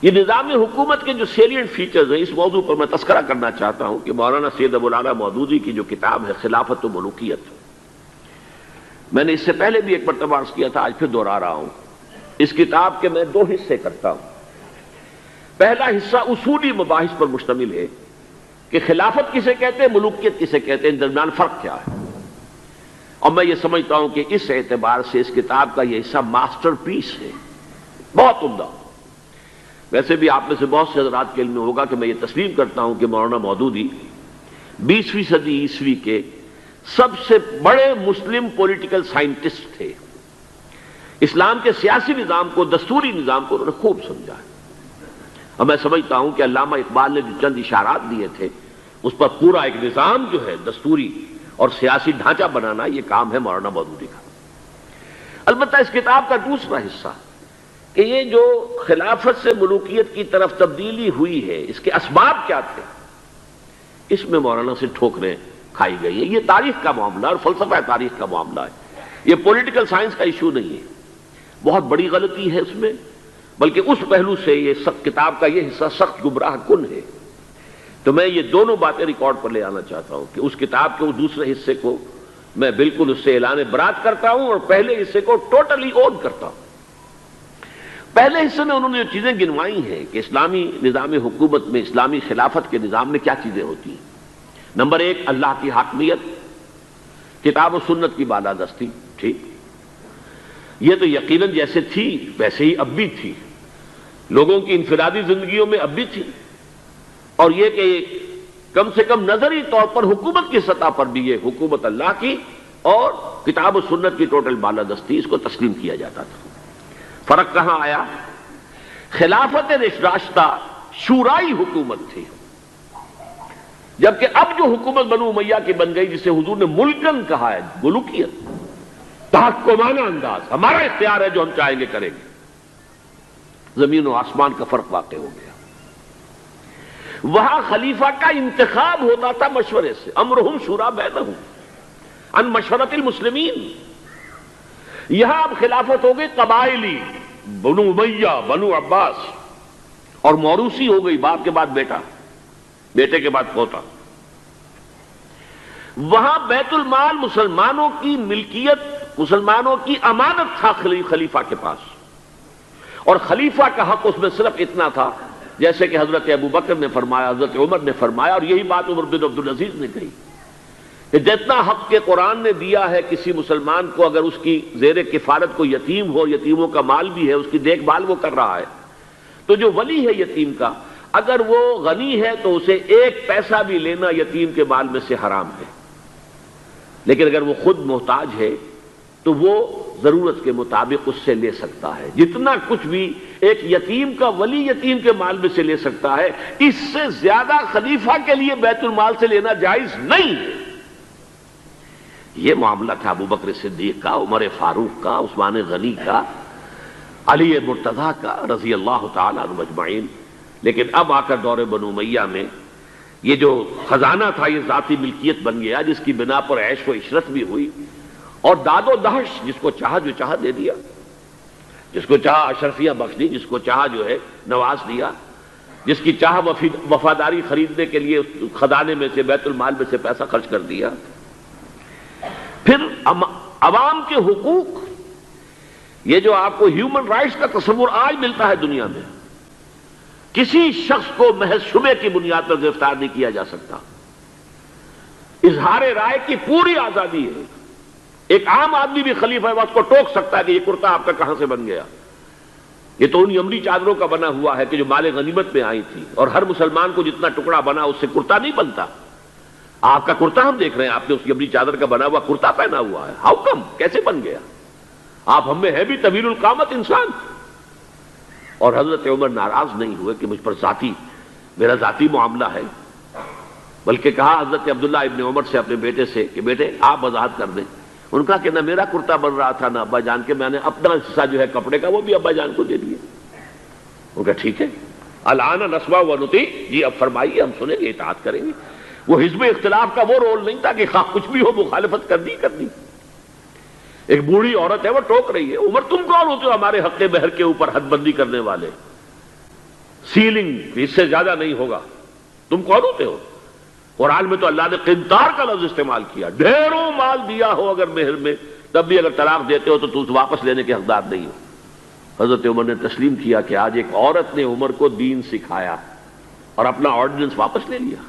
یہ نظام حکومت کے جو سیلینٹ فیچرز ہیں، اس موضوع پر میں تذکرہ کرنا چاہتا ہوں کہ مولانا سید ابو العلا مودودی کی جو کتاب ہے خلافت و ملوکیت، میں نے اس سے پہلے بھی ایک مرتبہ عرض کیا تھا، آج پھر دہرا رہا ہوں، اس کتاب کے میں دو حصے کرتا ہوں۔ پہلا حصہ اصولی مباحث پر مشتمل ہے کہ خلافت کسے کہتے ہیں، ملوکیت کسے کہتے ہیں، ان درمیان فرق کیا ہے، اور میں یہ سمجھتا ہوں کہ اس اعتبار سے اس کتاب کا یہ حصہ ماسٹر پیس ہے، بہت عمدہ۔ ویسے بھی آپ میں سے بہت سے حضرات کے علم میں ہوگا کہ میں یہ تسلیم کرتا ہوں کہ مولانا مودودی 20ویں صدی عیسوی کے سب سے بڑے مسلم پولیٹیکل سائنٹسٹ تھے۔ اسلام کے سیاسی نظام کو، دستوری نظام کو انہوں نے خوب سمجھا ہے، اور میں سمجھتا ہوں کہ علامہ اقبال نے جو چند اشارات دیے تھے اس پر پورا ایک نظام جو ہے دستوری اور سیاسی ڈھانچہ بنانا، یہ کام ہے مولانا مودودی کا۔ البتہ اس کتاب کا دوسرا حصہ کہ یہ جو خلافت سے ملوکیت کی طرف تبدیلی ہوئی ہے، اس کے اسباب کیا تھے، اس میں مولانا سے ٹھوکریں کھائی گئی ہے۔ یہ تاریخ کا معاملہ اور فلسفہ تاریخ کا معاملہ ہے، یہ پولیٹیکل سائنس کا ایشو نہیں ہے۔ بہت بڑی غلطی ہے اس میں، بلکہ اس پہلو سے یہ کتاب کا یہ حصہ سخت گمراہ کن ہے۔ تو میں یہ دونوں باتیں ریکارڈ پر لے آنا چاہتا ہوں کہ اس کتاب کے اس دوسرے حصے کو میں بالکل اس سے اعلان برات کرتا ہوں اور پہلے حصے کو ٹوٹلی اون کرتا ہوں۔ پہلے حصے میں انہوں نے جو چیزیں گنوائی ہیں کہ اسلامی نظام حکومت میں، اسلامی خلافت کے نظام میں کیا چیزیں ہوتی ہیں۔ نمبر 1، اللہ کی حاکمیت، کتاب و سنت کی بالادستی، ٹھیک، یہ تو یقیناً جیسے تھی ویسے ہی اب بھی تھی، لوگوں کی انفرادی زندگیوں میں اب بھی تھی، اور یہ کہ کم سے کم نظری طور پر حکومت کی سطح پر بھی یہ حکومت اللہ کی اور کتاب و سنت کی ٹوٹل بالادستی، اس کو تسلیم کیا جاتا تھا۔ فرق کہاں آیا؟ خلافت راستہ شورائی حکومت تھی، جبکہ اب جو حکومت بنو امیہ کی بن گئی، جسے حضور نے ملکن کہا ہے، ملوکیت، تحکمانہ انداز، ہمارا اختیار ہے، جو ہم چاہیں گے کریں گے، زمین و آسمان کا فرق واقع ہو گیا۔ وہاں خلیفہ کا انتخاب ہوتا تھا مشورے سے، امرہم شورا بینہم، ان مشورت المسلمین۔ یہاں اب خلافت ہو گئی قبائلی، بنو امیہ، بنو عباس، اور موروثی ہو گئی، باپ کے بعد بیٹا، بیٹے کے بعد پوتا۔ وہاں بیت المال مسلمانوں کی ملکیت، مسلمانوں کی امانت تھا خلیفہ کے پاس، اور خلیفہ کا حق اس میں صرف اتنا تھا جیسے کہ حضرت ابو بکر نے فرمایا، حضرت عمر نے فرمایا، اور یہی بات عمر بن عبدالعزیز نے کہی کہ جتنا حق کے قرآن نے دیا ہے کسی مسلمان کو، اگر اس کی زیر کفالت کو یتیم ہو، یتیموں کا مال بھی ہے، اس کی دیکھ بھال وہ کر رہا ہے، تو جو ولی ہے یتیم کا، اگر وہ غنی ہے تو اسے ایک پیسہ بھی لینا یتیم کے مال میں سے حرام ہے، لیکن اگر وہ خود محتاج ہے تو وہ ضرورت کے مطابق اس سے لے سکتا ہے، جتنا کچھ بھی ایک یتیم کا ولی یتیم کے مال میں سے لے سکتا ہے، اس سے زیادہ خلیفہ کے لیے بیت المال سے لینا جائز نہیں ہے۔ یہ معاملہ تھا ابو بکر صدیق کا، عمر فاروق کا، عثمان غنی کا، علی مرتضیٰ کا، رضی اللہ تعالیٰ عنہ اجمعین۔ لیکن اب آ کر دور بنو امیہ میں یہ جو خزانہ تھا یہ ذاتی ملکیت بن گیا، جس کی بنا پر عیش و عشرت بھی ہوئی، اور داد و دہش، جس کو چاہا جو چاہا دے دیا، جس کو چاہا اشرفیہ بخش دی، جس کو چاہا جو ہے نواز دیا، جس کی چاہا وفاداری خریدنے کے لیے خزانے میں سے، بیت المال میں سے پیسہ خرچ کر دیا۔ پھر عوام کے حقوق، یہ جو آپ کو ہیومن رائٹس کا تصور آج ملتا ہے دنیا میں، کسی شخص کو محض شبے کی بنیاد پر گرفتار نہیں کیا جا سکتا، اظہار رائے کی پوری آزادی ہے، ایک عام آدمی بھی خلیفہ ہے اس کو ٹوک سکتا ہے کہ یہ کرتا آپ کا کہاں سے بن گیا، یہ تو ان عملی چادروں کا بنا ہوا ہے کہ جو مال غنیمت میں آئی تھی، اور ہر مسلمان کو جتنا ٹکڑا بنا اس سے کرتا نہیں بنتا۔ آپ کا کرتا ہم دیکھ رہے ہیں، آپ نے اس کی عملی چادر کا بنا ہوا کرتا پہنا ہوا ہے، ہاؤ کم، کیسے بن گیا؟ آپ ہم میں ہے بھی طویل القامت انسان۔ اور حضرت عمر ناراض نہیں ہوئے کہ مجھ پر میرا ذاتی معاملہ ہے، بلکہ کہا حضرت عبداللہ ابن عمر سے اپنے بیٹے سے کہ بیٹے آپ وضاحت کر دیں۔ ان کا کہ نہ میرا کرتا بن رہا تھا نہ ابا جان کے، میں نے اپنا حصہ جو ہے کپڑے کا وہ بھی ابا جان کو دے دیا۔ ان کا ٹھیک ہے، الآن نسمع ونطیع، جی اب فرمائیے ہم سنیں گے، اطاعت کریں گے۔ وہ حزب اختلاف کا وہ رول نہیں تھا کہ خواہ کچھ بھی ہو مخالفت کرنی۔ ایک بوڑھی عورت ہے وہ ٹوک رہی ہے، عمر تم کون ہوتے ہو ہمارے حق مہر کے اوپر حد بندی کرنے والے؟ سیلنگ اس سے زیادہ نہیں ہوگا. تم کون ہوتے ہو؟ قرآن میں تو اللہ نے قنطار کا لفظ استعمال کیا. ڈھیروں مال دیا ہو اگر مہر میں تب بھی اگر طلاق دیتے ہو تو تم واپس لینے کے حقدار نہیں ہو. حضرت عمر نے تسلیم کیا کہ آج ایک عورت نے عمر کو دین سکھایا اور اپنا آرڈیننس واپس لے لیا.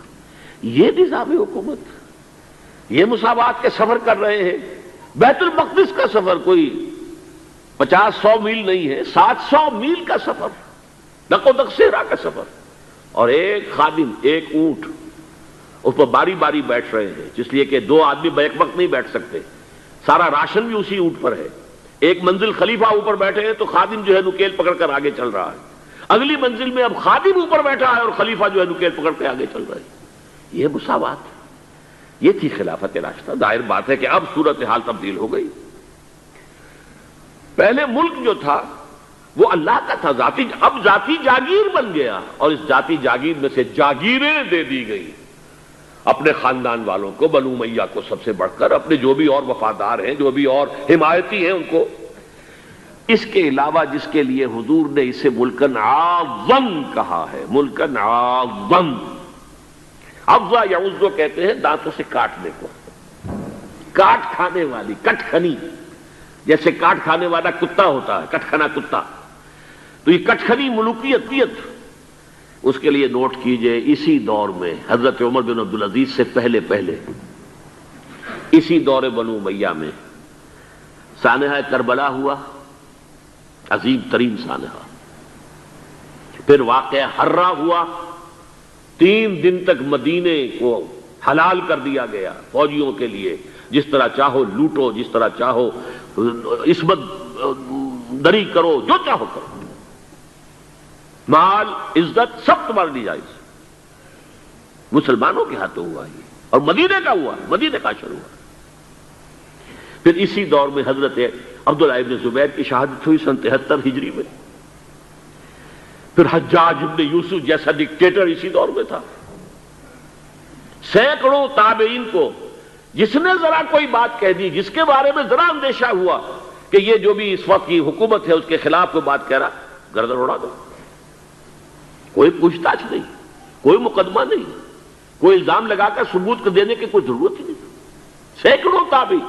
یہ نظام حکومت, یہ مساوات کے سفر کر رہے ہیں. بیت المقدس کا سفر کوئی 50-100 میل نہیں ہے, 700 میل کا سفر, نقو صحرا کا سفر. اور ایک خادم, ایک اونٹ, اس پر باری باری بیٹھ رہے ہیں, جس لیے کہ 2 آدمی بیک وقت نہیں بیٹھ سکتے. سارا راشن بھی اسی اونٹ پر ہے. ایک منزل خلیفہ اوپر بیٹھے ہیں تو خادم جو ہے نکیل پکڑ کر آگے چل رہا ہے. اگلی منزل میں اب خادم اوپر بیٹھا ہے اور خلیفہ جو ہے نکیل پکڑ کے آگے چل رہا ہے. یہ مساوات, یہ تھی خلافت راشدہ. ظاہر بات ہے کہ اب صورتحال تبدیل ہو گئی. پہلے ملک جو تھا وہ اللہ کا تھا, اب ذاتی جاگیر بن گیا, اور اس ذاتی جاگیر میں سے جاگیریں دے دی گئی اپنے خاندان والوں کو, بنو امیہ کو سب سے بڑھ کر, اپنے جو بھی اور وفادار ہیں, جو بھی اور حمایتی ہیں ان کو. اس کے علاوہ جس کے لیے حضور نے اسے ملکن اعظم کہا ہے, ملکن اعظم. افضا یعوذ کہتے ہیں دانتوں سے کاٹنے کو, کاٹ کھانے والی, کٹ کھنی, جیسے کاٹ کھانے والا کتا ہوتا ہے, کٹ کھنا کتا. تو یہ کٹ کھنی ملوکیت, اس کے لیے نوٹ کیجئے اسی دور میں حضرت عمر بن عبدالعزیز سے پہلے اسی دور بنو امیہ میں سانحہ کربلا ہوا, عظیم ترین سانحہ. پھر واقعہ حرہ ہوا, 3 دن تک مدینے کو حلال کر دیا گیا فوجیوں کے لیے, جس طرح چاہو لوٹو, جس طرح چاہو عصمت دری کرو, جو چاہو کرو, مال عزت سب تمہارے لیے جائز. مسلمانوں کے ہاتھوں ہوا یہ, اور مدینے کا ہوا, مدینے کا شروع ہوا. پھر اسی دور میں حضرت عبداللہ ابن زبیر کی شہادت ہوئی سن 73 ہجری میں. پھر حجاج ابن یوسف جیسا ڈکٹیٹر اسی دور میں تھا. سینکڑوں تابعین کو جس نے ذرا کوئی بات کہہ دی, جس کے بارے میں ذرا اندیشہ ہوا کہ یہ جو بھی اس وقت کی حکومت ہے اس کے خلاف کوئی بات کہہ رہا, گردن اڑا دو. کوئی پوچھ تاچھ نہیں, کوئی مقدمہ نہیں, کوئی الزام لگا کر ثبوت دینے کی کوئی ضرورت ہی نہیں. سینکڑوں تابعی.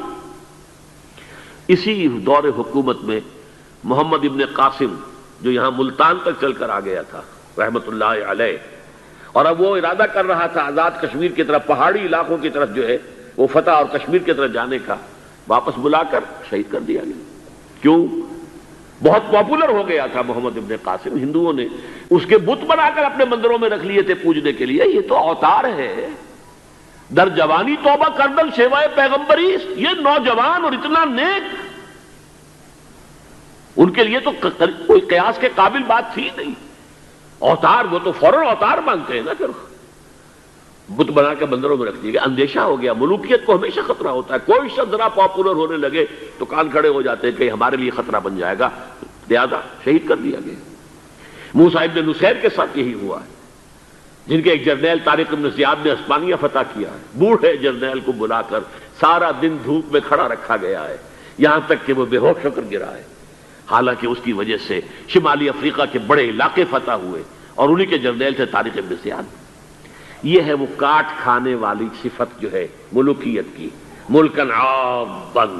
اسی دور حکومت میں محمد ابن قاسم جو یہاں ملتان تک چل کر آ گیا تھا رحمت اللہ علیہ, اور اب وہ ارادہ کر رہا تھا آزاد کشمیر کی طرف, پہاڑی علاقوں کی طرف جو ہے وہ فتح اور کشمیر کی طرف جانے کا, واپس بلا کر شہید کر دیا گیا. کیوں؟ بہت پاپولر ہو گیا تھا محمد ابن قاسم. ہندوؤں نے اس کے بت بنا کر اپنے مندروں میں رکھ لیے تھے پوجنے کے لیے. یہ تو اوتار ہے, در جوانی توبہ کردن سیوائے پیغمبری. یہ نوجوان اور اتنا نیک, ان کے لیے تو کوئی قیاس کے قابل بات تھی نہیں. اوتار, وہ تو فوراً اوتار مانگتے ہیں نا. پھر بت بنا کے مندروں میں رکھ دیے گئے. اندیشہ ہو گیا. ملوکیت کو ہمیشہ خطرہ ہوتا ہے. کوئی شخص ذرا پاپولر ہونے لگے تو کان کھڑے ہو جاتے ہیں کہ ہمارے لیے خطرہ بن جائے گا, لہذا شہید کر دیا گیا. موسیٰ ابن نصیر کے ساتھ یہی ہوا ہے, جن کے ایک جرنیل طارق ابن زیاد نے ہسپانیہ فتح کیا ہے. بوڑھے جرنیل کو بلا کر سارا دن دھوپ میں کھڑا رکھا گیا ہے, یہاں تک کہ وہ بے ہوش ہو کر گرا ہے. حالانکہ اس کی وجہ سے شمالی افریقہ کے بڑے علاقے فتح ہوئے, اور انہی کے جرنیل تھے طارق ابن زیاد. یہ ہے وہ کاٹ کھانے والی صفت جو ہے ملوکیت کی, ملکن عاضن.